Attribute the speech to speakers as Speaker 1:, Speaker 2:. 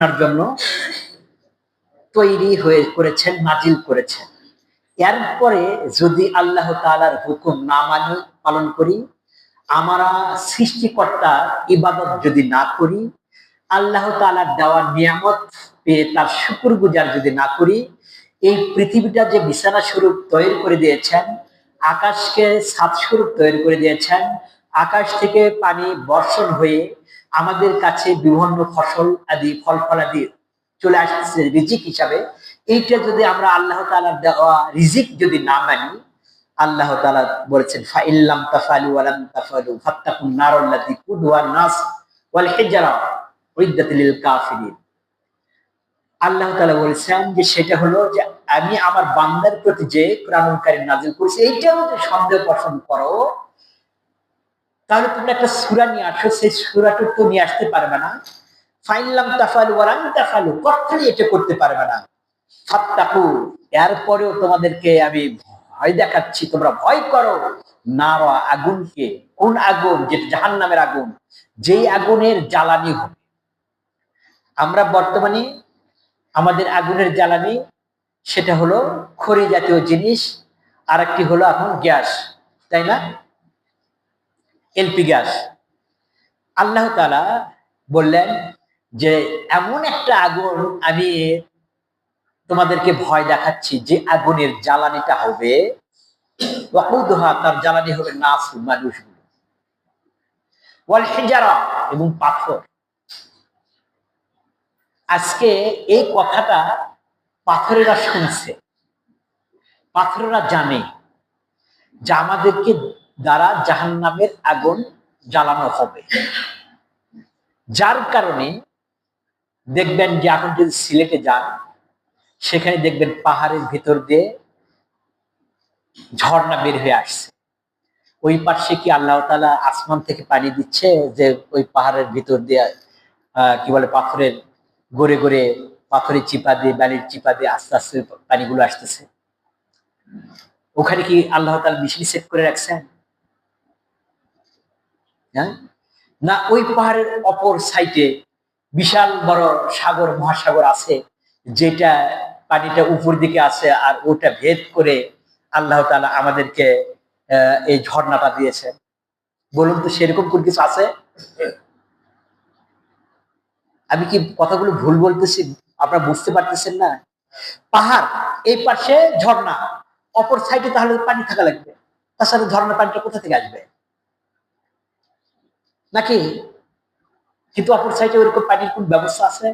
Speaker 1: জন্য তৈরি হয়ে করেছেন, নাজিল করেছেন। এরপরে যদি আল্লাহ তাআলার হুকুম না পালন করি, আমরা সৃষ্টিকর্তার ইবাদত যদি না করি, আল্লাহ তাআলার দেওয়া নিয়ামত পেয়ে তার শুকরগুজার যদি না করি, এই পৃথিবীটা যে বিছানা স্বরূপ তৈরি করে দিয়েছেন, আকাশকে ছাদ স্বরূপ তৈরি করে দিয়েছেন, আকাশ থেকে পানি বর্ষণ হয়ে আমাদের কাছে বিভিন্ন ফসল আদি ফল ফলাদি চলে আসছে রিজিক হিসাবে। এইটা যদি আমরা আল্লাহ তাআলার দেওয়া রিজিক যদি না মানি, আল্লাহ তাআলা বলেছেন ফাইল্লাম তাফালু ওয়ালাম তাফালু ফাত্তাকুন নারাল্লাতী কুদুহান নাস ওয়াল হিজরা উইদ্দাত লিল কাফিরিন। আল্লাহ তাআলা বলেছেন যে সেটা হলো যে আমি আমার বান্দার প্রতি যে কোরআনুল কারীম নাযিল করেছি, এইটাও যে সন্দেহ পোষণ করো, তাহলে তোমরা একটা সূরা নিয়ে আসো, সেই সূরাটা তো নিয়ে আসতে পারবে না। ফাইল্লাম তাফালু ওয়ালাম তাফালু, কখনোই এটা করতে পারবে না। ফাত্তাকু, এরপরেও তোমাদেরকে আমি ভয় দেখাচ্ছি, তোমরা ভয় করো নারা, আগুনকে। কোন আগুন? যেটা জাহান্নামের আগুন, যেই আগুনের জ্বালানি হবে। আমরা বর্তমানে আমাদের আগুনের জ্বালানি সেটা হলো খড়ি জাতীয় জিনিস, আর একটি হলো এখন গ্যাস, তাই না? LP gas. আল্লাহ তাআলা বললেন যে এমন একটা আগুন আমি তোমাদেরকে ভয় দেখাচ্ছি, যে আগুনের জ্বালানিটা হবে ওয়াকুদুহা, তার জ্বালানি হবে নাস, মানুষগুলো, ওয়াল হিজারা, এবং পাথর। আজকে এই কথাটা পাথরেরা শুনছে, পাথরেরা জানে যে আমাদেরকে দ্বারা জাহান্নামের আগুন জ্বালানো হবে। যার কারণে দেখবেন যে এখন যদি সিলেটে যান, সেখানে দেখবেন পাহাড়ের ভিতর দিয়ে ঝর্ণা বের হয়ে আসছে। ওই পাশে কি আল্লাহ তাআলা আসমান থেকে পানি দিচ্ছে যে ওই পাহাড়ের ভিতর দিয়ে কি বলে পাথরের গড়ে গড়ে, পাথরের চিপা দিয়ে, বালির চিপা দিয়ে আস্তে আস্তে পানিগুলো আসতেছে? ওখানে কি আল্লাহ তাআলা মেশিন সেট করে রাখছেন? হ্যাঁ, না ওই পাহাড়ের অপর সাইডে বিশাল বড় সাগর, মহাসাগর আছে, যেটা পানিটা উপর দিকে আছে, আর ওটা ভেদ করে আল্লাহ তাআলা আমাদেরকে এই ঝর্ণাটা দিয়েছে। বলুন তো সেরকম কোন কিছু আছে? আমি কি কথাগুলো ভুল বলতেছি? আপনারা বুঝতে পারতেছেন না? পাহাড়, এই পাশে ঝর্ণা, অপর সাইডে তাহলে পানি থাকা লাগবে, তাছাড়া ঝর্ণার পানিটা কোথা থেকে আসবে? নাকি? কিন্তু অপর সাইডে ওইরকম পানির কোন ব্যবস্থা আছে?